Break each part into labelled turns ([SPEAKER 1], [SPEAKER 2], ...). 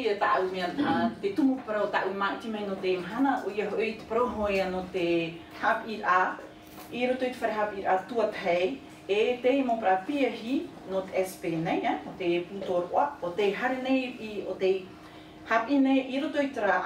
[SPEAKER 1] e ta au mea te tumu parau ta au mai mai no te hana o ia hoi te parau hoia no te hapi a I roto I te wharehapi a tuatei e te mo pra piahi no te SP nei, o te pūtoroa, o te hare nei o te hapi nei I roto I tera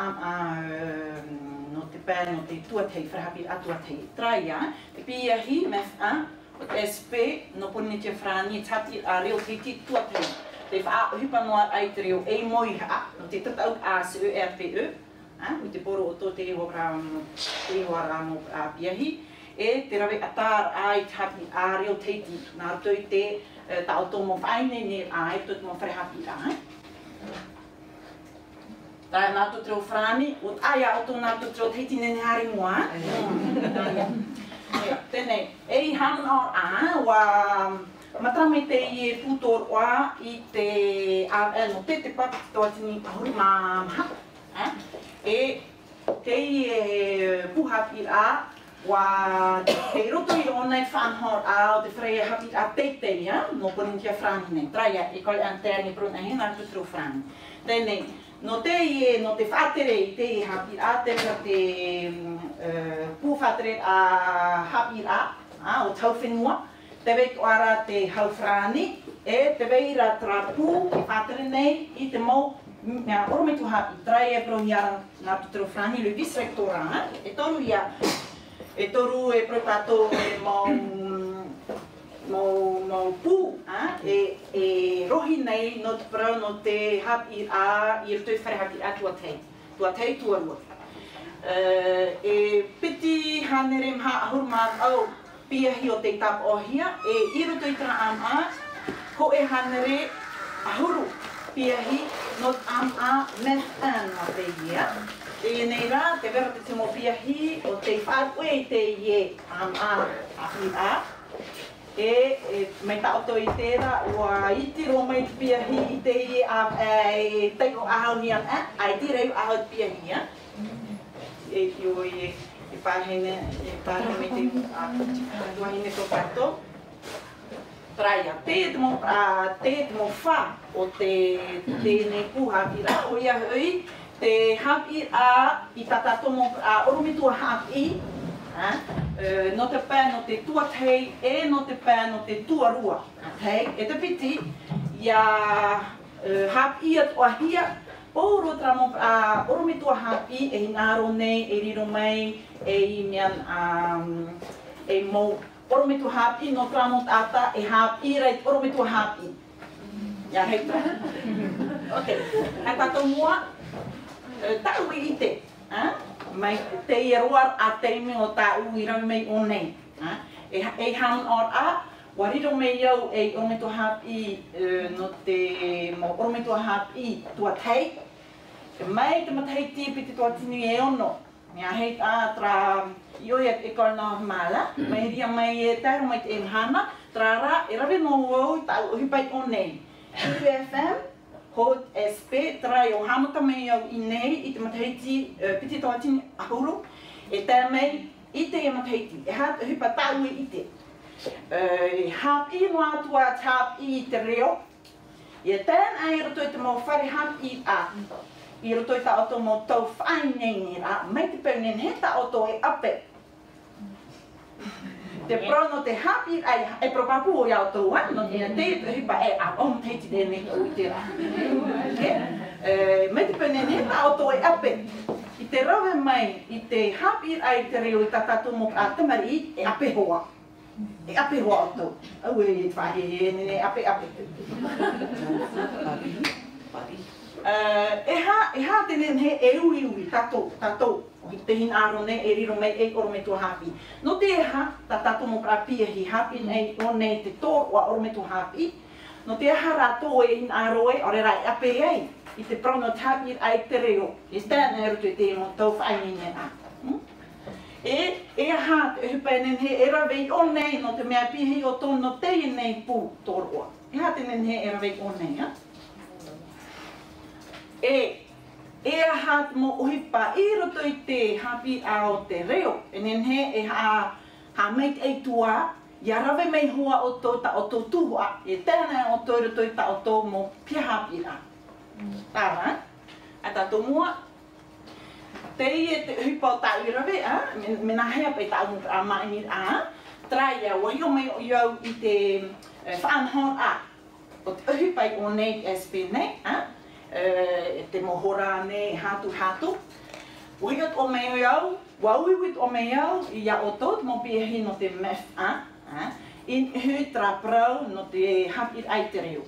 [SPEAKER 1] no te pē no te tuatei, wharehapi a tuatei. Traia, te piahi mea o te SP no pone te whrani, te hapi a reo te tuatei. Te whaahipa noa ai te reo e moiha, no te tatau a se e a te o te poro o tō te iwa ramo a piahi. E te rawe atar ai te hapi a reo teiti. Nā roto I te tau tō mō whaine ne ai, tō mō wharehapi ai. Tā nā tō treo whrani, o aia o tō nā tō treo teiti nene hari mua. Tēnei, e hana o wa matarame te I pūtoroa I te no te papi tō atini ahuri māmaha. E te puhapi a wa te roto I onai whanhor a o te whare hapi a teitei no poni kia whrani nei. Traia, e kole anterne prona he nā tutru whrani. Tēnei, no te whātere I te hapi a te pūwhatere a hapi a o tau whenua. Te wei ara te hau whrani e te wei ra tra pū I whātere nei I te mau mea orometu hapi. Traia pro hiara nā tutru whrani lui visrektora. E toru ia e toru e protato e mau pū e rohi nei no te parau no te hapi a I roto I wharehapi a tuatei tuarua. E piti hanere mha ahuru mā au piahi o te tap ohia e I roto I tera ama ko e hanere ahuru piahi no ama methan o te ia. E nei rā, te wera te timo piahi o te whātue I te ie ahi a. E mei taoto I tērā, ua iti ro mei te piahi I te ie e teiko ahau nian ai ti reu ahau piahi a. E kio e pāhene te tuahine ko kato. Traia, te mo wha o te nei puhapi rā, o ia hui, te hapi a I tatato mo oromitua hapi no te pē no te tuatei e no te pē no te tuarua. E te piti, ia hapi at ohia, pōro tra mo oromitua hapi e ngaro nei, e riro mai, e I mian e mo oromitua hapi no tra mo tata e hapi rei oromitua hapi. Ia hei tra. Ok, a tato mua, tau I te, mai te ieroar a teime o tau I rau mei o nei. E haun or a, wariro mei au e orometua hapi no te orometua hapi tuatei. Mai te matahei tipiti tuatini e ono. Mea hei a tra ioia e korna mala, mai ria mai e taro mai te emhana, tra ra e rawe no wau tau hipai o nei. QFM, Hot SP, trai o hamata mei au I nei I te mataheiti piti tawatini ahuru. E tā mei I te e mataheiti, e hipa tau I te. Hapi no atua hapi I te reo. E tēnā I roto I te mau whare hapi a. I roto I ta oto mo tau whainengi a. Mai te peunen he ta oto e ape. Te prono te hapi ai e propapu o iau tau no te hipa e a om teiti de nei o I te rā. Me te penene ta auto e ape. I te rawe mai I te hapi ai te reo I tatatu mo a tamari e ape hoa. E ape hoa auto. Au e whahe e nene ape. E ha tenen he e ui tatou. I te hinaro nei e riro mai e orometua hapi. No te ha, tato mo pra piahi hapi nei o nei te tō o orometua hapi. No te ha rato e hinaro e ore rai ape ei. I te prono hapi ai te reo. E tēnei e roto te mo tau whainene a. E ha, te hupenen he e rawei o nei no te mea pihi o tō no te nei pū tōroa. E ha tenen he e rawei o nei a. E ha mo uhipa I roto I te hapi a o te reo. E nen he e ha mei te eitua, ia rawe mei hua o tō ta o tō tuhua. E tēnei o tō roto I ta o tō mo pia hapi a. Tāra, tato mua. Te i te hupa o ta irawe, me na hea pe ta unga a mai a. Traia, wahi o mai o iau i te whaanhon a. O te hupa i o nei SP nei, te mohora nei hatu. Wahi o mai o iau, wauiwit o mai iau i ia o tō, te mo piahi no te mef a. I hui traprau no te hapir ai te reo.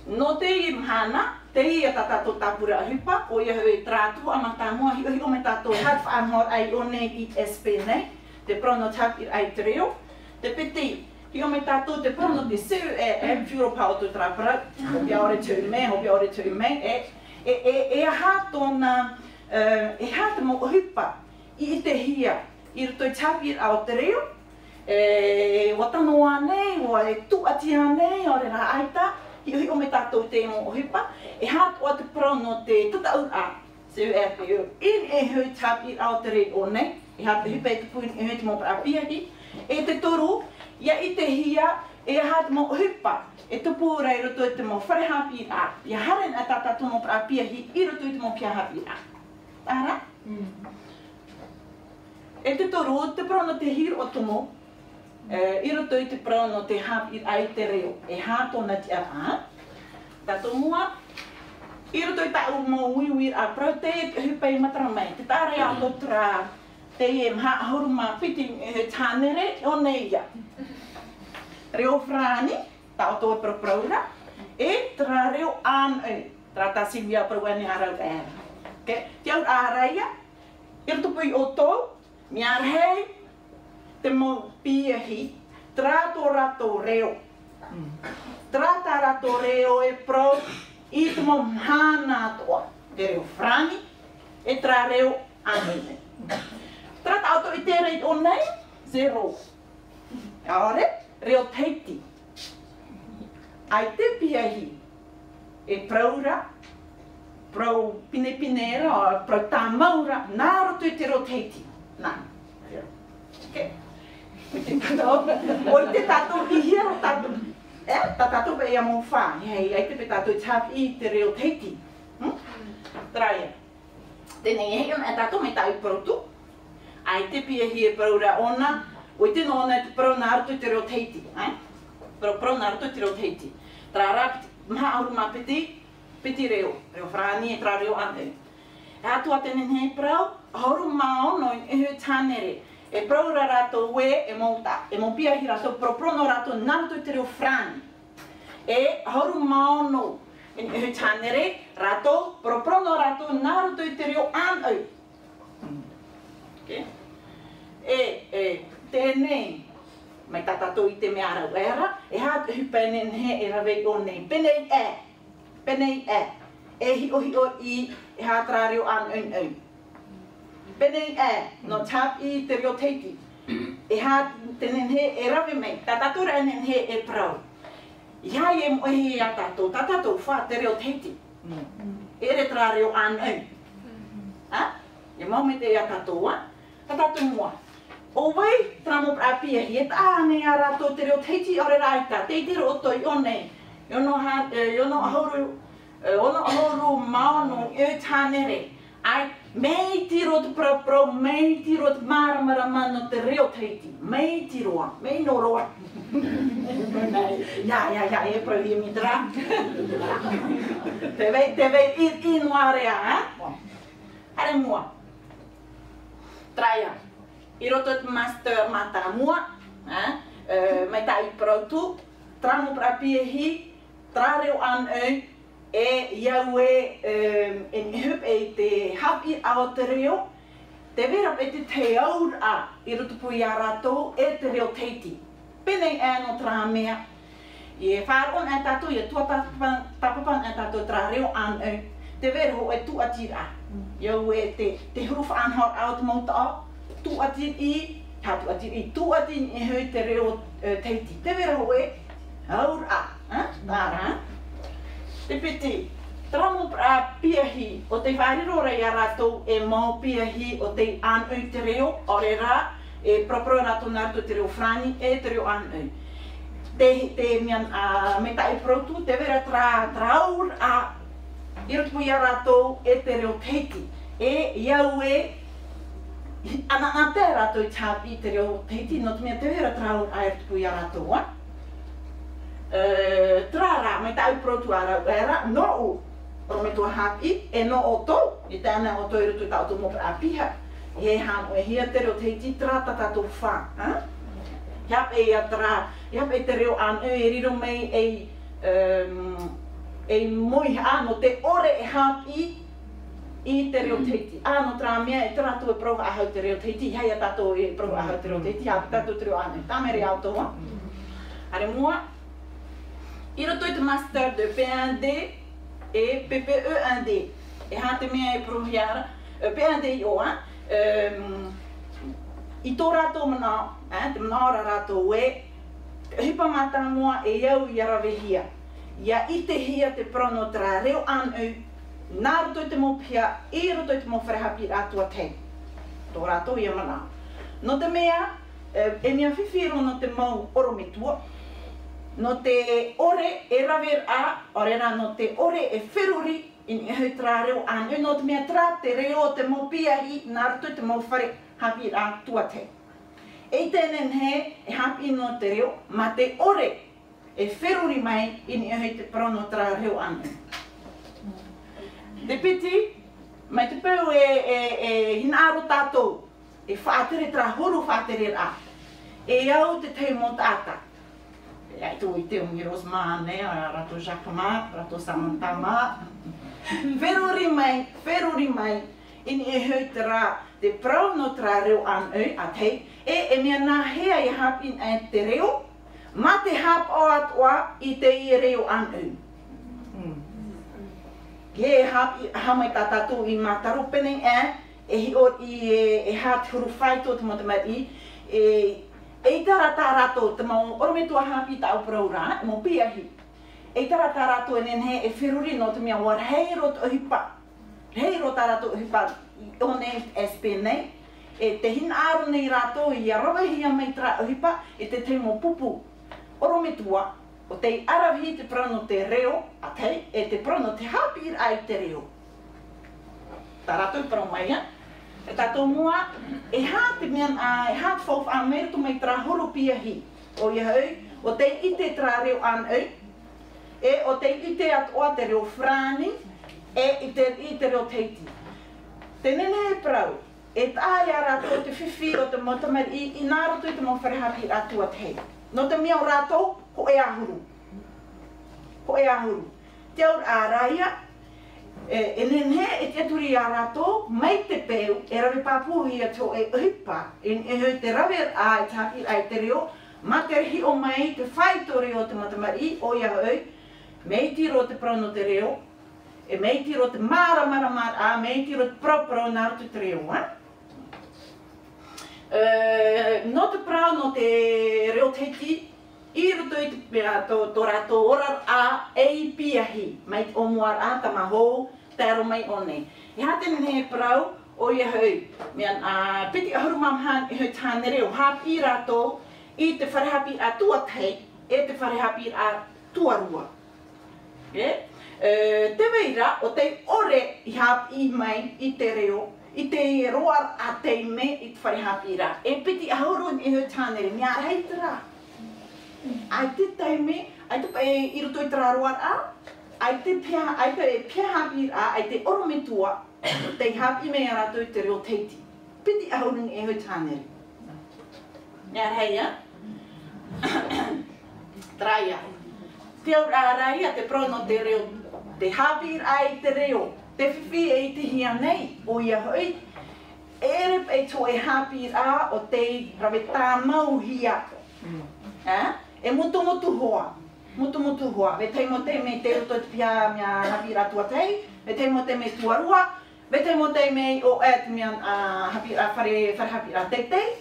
[SPEAKER 1] No te i mhana, te i a tatato tapura hupa, o ia hui tratu a matamua, hi o me tato hat whaanhor ai o nei i SP nei, te prono hapir ai te reo. Te piti, hi o me tato te prono te seu whiuro pao tu trapura, hopi aore tū mei, e aha tōna, e ha te mo hupa i te hia, i ruto i hapir au te reo, watanoa nei, o e tuatia nei, o re ra aita, hi o me tātou te mo hupa, e hāt o te prono te tutau a, seu RPU. E hui hapir au te reo nei, e hāt te hupa e te puni e hui te mo prapiahi, e te toru, ia i te hia, e hāt mo hupa, e tupu rei roto i te mo wharehapir a. Ia haren a tātou mo prapiahi, i roto i te mo piahapir a. Tāra? E te toru, te prono te hiro o tomo, i roto i te prono te hapir ai te reo, e hātona te a. Tato mua, i roto i tau mo uiwir a prau te hupa i mataramai, te tāre a totra, te e mha ahuruma piti tānere o nei ia. Reo frani, tau tō e praura, e tra reo ānau, tra tā siwia prawane arau ēra. Te au āraia, i roto pui o tō, mi arhei, te mo piahi, tra tō rato reo. Tra tā rato reo e pro, i te mo mhana toa. Te reo frani, e tra reo ānau. Tra tā auto i te reit o nei, 0. Aore, reo teiti. Ai te piahi, e praura, prau pinepinera, o prau tāmaura, nā roto i te reo teiti. Nā. Okay. O te tatou i hero tatou. Ta tatou pe ia mō whā. Ai te pe tatou i tāpi i te reo teiti. Traia. Tēnei hei e tatou me tau i protu. Ai te piahi e praura ona, o te nōna e te prau nā roto i te reo teiti. Prau nā roto i te reo teiti. Tra rā maha auruma piti reo. Reo whrani e tra reo ane. E atua tēnei hei prau, auruma ono i hu tānere. E praura rato we e mōta. E mō piahi rato proprono rato nā roto i te reo whrani. E auruma ono i hu tānere rato proprono rato nā roto i te reo anau. Tēnei, mai tātatou i te mea arau era, e hāt hupainen he e rawei o nei. Penei e. E hi o i e hāt rā reo anau. Penei e, no tap i te reo teiti. E hāt tēnen he e rawe mei, tātatou rānen he e prau. Ia e mohi a tātou, tātatou whā te reo teiti. E re trā reo anau. E mau me te a tātou, tātatou mua. O wai, tramo prapiahi, e tāne a rātou te reo teiti o re raita, teiti roto i o nei. Ono ahuru maono i o tānere. Ai, mei tiro te pro, mei tiro te māramara no te reo teiti. Mei tiroa, mei no roa. Ja, e pro i mitra. Te vei i noarea, Are mua. Traia. I roto te master mata mua, mai ta i protu, tramo prapiahi, trareo anau, e iau e hup e te hapi ao te reo, te vera e te te aura i roto pui a rato e te reo teiti. Penei e no tra mea. I e whāron e tato, i e tua tapapan e tato trareo anau, te vera ho e tu atira. Iau e te hurufa anhor ao te mauta au, tu atir i hui te reo teiti. Te vera ho e aura, tāra. Te piti, tramo piahi o te whaeriro rei a ratou e mau piahi o te anau te reo, o re rā, e propro rato nārto te reo frani e te reo anau. Te mian me tai protu, te vera traur a I roto pui a rātou e te reo teiti. E iau ana te rātou I tāpi I te reo teiti, no te mea te wera trau ai roto pui a rātou wa. Trara, mai tau protu a rau era, no u. Oro me tua hapi, e no o tō. I tēnā o tō I roto I tātou mopa a piha. E hano e hia te reo teiti, trata tātou whā. Hiap e a tra, hiap e te reo an e riro mei e moi ano te ore e hapi I te reo teiti. Ano tra mea e tātou e prova ahau te reo teiti, hei a tātou e prova ahau te reo teiti, hapi tātou te reo ane. Tāmere au tōa. Are mua, I roto I te master de P1D e PPE1D. E hā te mea e prohiara, P1D I oa, I tō rātou manao, te manaora rātou hipa mata mua e iau I arawehia. Ia I te hia te prono tra reo anu, nā roto I te mopia, I roto I te mowharehapi rātua te. Tō rātou ia manao. No te mea, e mea whiwhiro no te mau oro me tua. No te ore e rawer a, orera no te ore e whiruri I hau tra reo anu. No te mea tra te reo te mopia I, nā roto I te mowharehapi rātua te. E tēnen he, e hapi no te reo, ma te ore e whiruri mai I hau te prono tra reo anu. Te piti, mai te pau e hinaaro tātou, e whātere tra huru whātere rā. E au te teimo tāta. E ai tō I te ungi Rosmane, rato Jacquemart, rato Samantha. Whiruri mai, I hau te rā, te prono tra reo anu a tei, e mea nā hea I hapi te reo, ma te hap o atua I te I reo anu. He hapi hamai tātātou I mātaro pene e hi o I hāt huru whaito te motamari, e tara tā rātou te mau orometua hapi tā uparau rā, e mo piahi. E tara tā rātou enen he e whiruri no te mea war heiro te ohipa. Heiro tā rātou ohipa o nei SP nei. E te hinaaro nei rātou I arawahia mai tra ohipa e te teimo pupu. Orometua, o te arawihi te prono te reo a tei, e te prono te hapi ai te reo. Tā rātou I parau mai ia. E tātou mua, e hā te mean e hā te whauwha a mea tu mai tra horo piahi. O ia hau, o te ite tra reo anu, e o te ite atoa te reo frani, e I te reo teiti. Te nene e parau, e tāi a rātou te whiwhi o te motamari I nā roto I te mowharehapi atua te hei. No te mea o rātou, ho e ahuru. Ho e ahuru. Te aur a raia, e nene e te aturi a rātou, mai te peu, e rawe pāpuhi a tō e uhipa, e hau te rawe a I tāpi ai te reo, ma te rehi o mai te whaito reo te matamari, o ia hau, meitiro te prono te reo, e meitiro te mara, meitiro te propro nā roto te reo. No te prau no te reo teiti, I roto I te tō rātou ora a e piahi, mai o muar a tamahou, tēro mai o nei. I haten he prau, o ia hau, mean piti ahuru mamhan I hau tāne reo, hapi rātou, I te wharehapi a tua tei, e te wharehapi a tua rua. Te weira, o te ore I hapi mai I te reo, I te roar a te me I te wharehapi rā. E piti ahuru I hau tāne reo, mea rei te rā. Ai te teime, ai te I roto I te roar a, ai te pia hapi a, ai te orometua, te hapi mea rātou I te reo teiti. Piti ahuru I hau tāne reo. Nea rei a? Traia. Te au rāia te prono te reo, te hapi ai te reo, te whiwhi e te hia nei, o ia hoi, erep e tō e hapi a o te rawe tā mau hia. E mutu hoa. Ve teimo te me te roto te pia mea hapi rā tua tei, ve teimo te me tuarua, ve teimo te me o et mea hapi rā wharehapi rā teitei.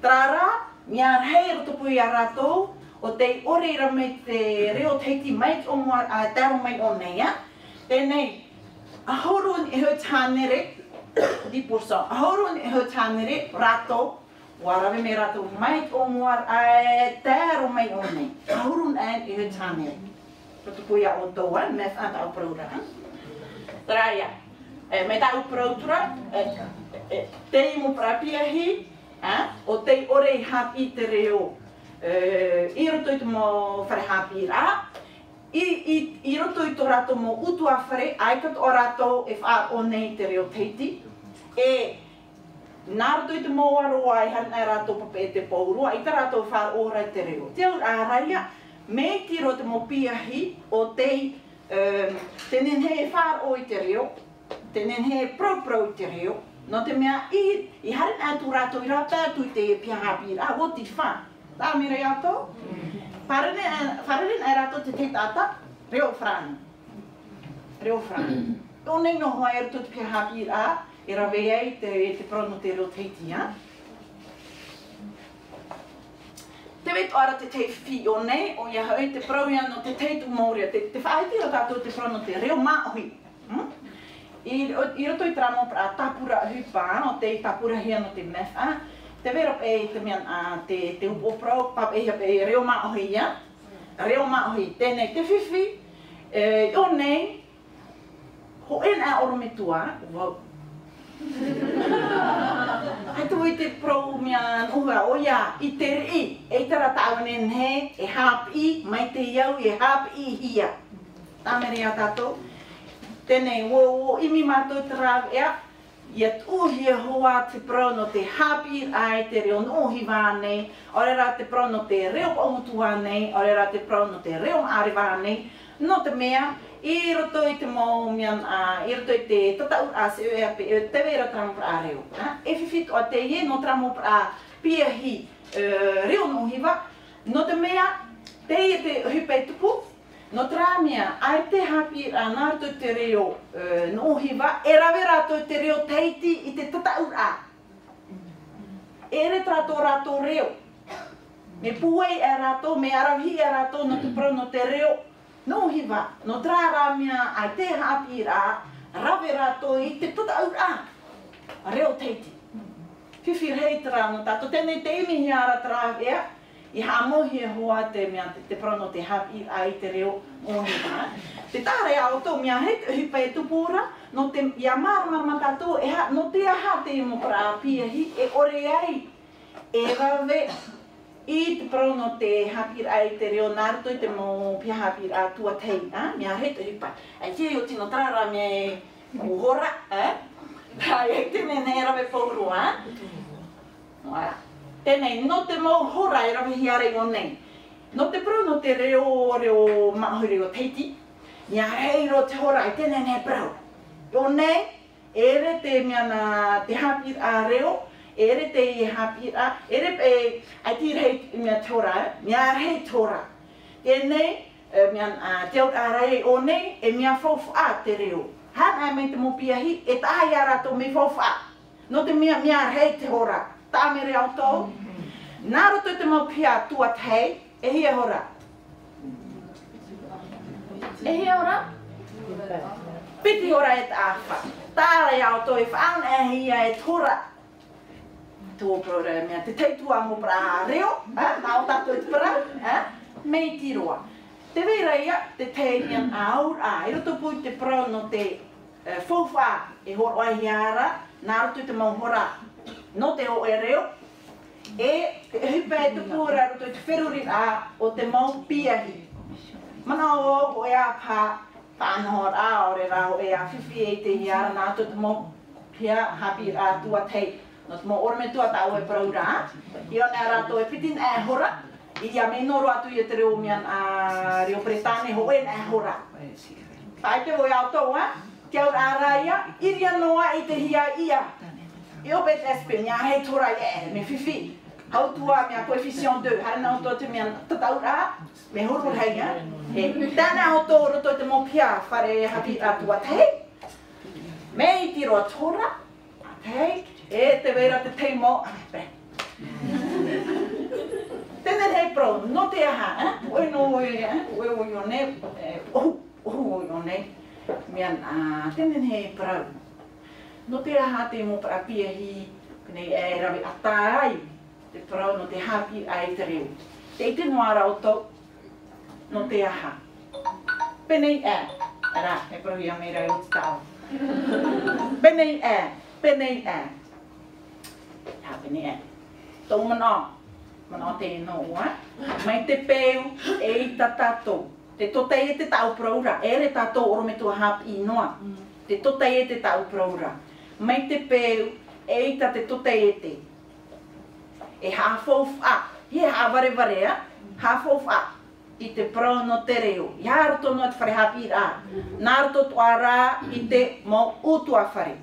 [SPEAKER 1] Trara, mea hei roto pui a rātou, o te ore ra me te reo teiti mai o mua a taro mai o nei. Tēnei, ahoro I hau tānere, 10%, ahoro I hau tānere rātou, warawe me rātou mai o mua a taro mai o nei. Ahoro I hau tānere. Roto pui a o tōa, meth anta au praura. Traia. Me tau proutura, te imu prapiahi, o te ore hapi te reo. I roto i te mo whare hapi rā. I roto i to rato mo utu a whare, aikat o rato e wha o nei te reo teiti. Nā roto i te mo aroa i hana rato pape te paurua, i ta rato wha ora te reo. Te au āraia, me ti roto mo piahi o te tenen he wha o i te reo, tenen he pro i te reo, no te mea i hana atu rato i rata atu i te pia hapi rā, o ti wha. Tā mire ato? Wharere ai rato te te tata, reo whrana. Reo whrana. Tōnei no hoa e rato te pia hapi rā, e rawe ai te prono te reo teiti, Te wet ora te te whi o nei, o ia hoi te prauia no te teitu mōria, te whaiti o tātou te prono te reo māhui. I roto i tramo pra tapura hupa, o te tapura hia no te mefa, te wero e te mean te upo prau, pap e reo māohi ia, reo māohi, tēnei te whiwhi, o nei, ho ena oro me tua, wau. Ai tu i te prau mean uha, o ia, i te ri, e tara tāwanen he, e hapi, mai te iau, e hapi hia. Tā mere a tātou. Tēnei, o imi mātou te rāw ea, ia tūhia hoa te prono te hapi ai te reo nohi wānei, ore rā te prono te reo paumutu wānei, ore rā te prono te reo maari wānei, no te mea, i roto i te mau mian, i roto i te tatau ase ea pe, te wera tramo pra reo. E whiwhit o te ie no tramo pra piahi reo nohi wa, no te mea, te ie te hupei tupu, no trā mea, ai te hapi rā nā rato te reo nohi wa, e rawe rato te reo teiti i te tatau rā. E re rato reo. Me puei e rato, me arawi e rato no te prono te reo nohi wa. No trā rā mea, ai te hapi rā, rawe rato i te tatau rā. Reo teiti. Whiwhi rei tā no tātou, tēnei te imi hiara tā ea, I hamohi e hoa te mea te prono te hapi ai te reo ohi wa. Te tāre au tō mea he hupa e tupura, no te ia marama tātou, no te aha te imo para piahi, e ore ai, e rawe i te prono te hapi ai te reo nārto I te mo pia hapi a tua tei, mea he te hupa. Ai te o tino tāra mea uhora, ai e te mea nei rawe pauru, Wara. Tēnei, no te mau hora e rawe hiare o nei. No te prono te reo mahui reo teiti, nia reiro te hora I tēnei nei prau. O nei, ere te meana te hapi a reo, ere te hapi a, ere pe, ai ti rei mea te hora, nia rei te hora. Tēnei, meana te aut a rei o nei, e mea faufu a te reo. Hana me te mopiahi, e tahi a rato me faufu a. No te mea rei te hora. Tā mere au tau. Nā roto te mau pia tua tei, e hia hora. E hia hora? Piti hora e te awha. Tāre au tau e whaang e hia e tora. Tō prora mea, te teitua mo pra reo, nā o tātou te pra, mei tiroa. Te vera ia, te tei nian aur, I roto pui te pro no te fauwha e horo ai hiara, nā roto te mau hora. No te o e reo, e hupa e te pūra roto te wheruri a o te mau piahi. Mana o e a pā whanhor a ore rā o e a whiwhi e te hiara nā to te mau pia hapi a tua tei. No te mau orme tua tau e parau rā. I o nea rātou e pitin e hora. I a me noro atu I te reo mian a reo Bretane ho e nea hora. Pai te o e autou, te au rā rā ia, iria noa I te hia ia. I o bet espe, nia hei tora me whiwhi. Hau tua mea coefficient 2, hara nao tō te mea tatau rā, me hurur hei ia. Tāna o tō roto te mō pia whare hapi atua tei. Me I tiro tora, tei, e te vera te tei mō. Tēnei hei pro, no te aha, oi no oi o ne, oi o ne, mea tēnei hei pro. No te aha te mo para piahi, nei e rawe atai, te parau no te hapi ai te reo. Te ite noa rau tau, no te aha. Penei e, ara, e parau ia mei rau te tau. Penei e. Ha penei e. Tau mana te no wa. Mai te peu e tatato. Te totei e te tau praura. Ere tato oro me tua hap I noa. Te totei e te tau praura. Mai te peu e ta te totei e te. E hafou a. He havarevare a. Hafou a. I te prau no te reo. I haroto no te whare hapi rā. Nāroto tu ara I te mau utua whare.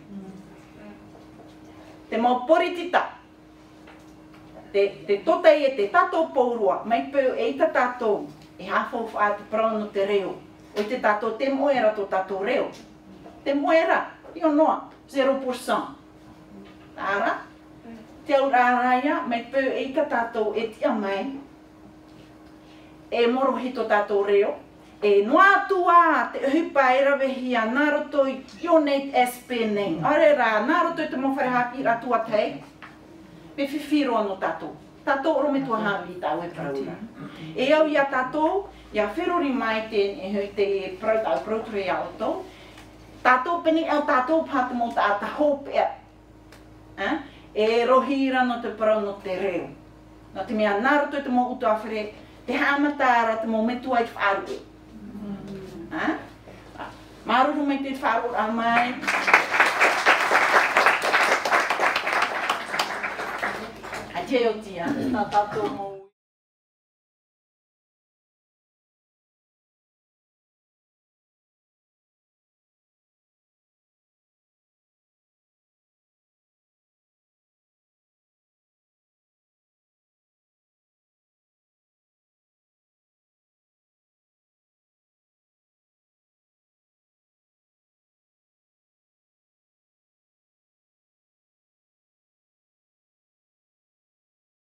[SPEAKER 1] Te mau poritita. Te totei e te tatou pourua. Mai peu e ta tatou. E hafou a te prau no te reo. O te tatou te moera to tatou reo. Te moera. Io noa. 0%. Ara. Te aurāraia. Mai peu e ta tatou e tia mai. E moro hito tatou reo. E noa tua te hupa e rawehia. Nā roto I Ionate SP nei. Are rā. Nā roto I te mawhare hapi rā tua tei. Pe whiwhiro ano tatou. Tatou oro me tua hapi tau e praura. E au ia tatou. Ia whirori mai te prauture ia o tau. Tatou peni au tatou pāta mo ta ataho pea. E rohira no te prau no te reo. No te mea nā roto I te mo utu awhare. Te hamatara te mo metua I te whaarue. Maruru mai te whaarue a mai. A te o tia. Nā tatou mo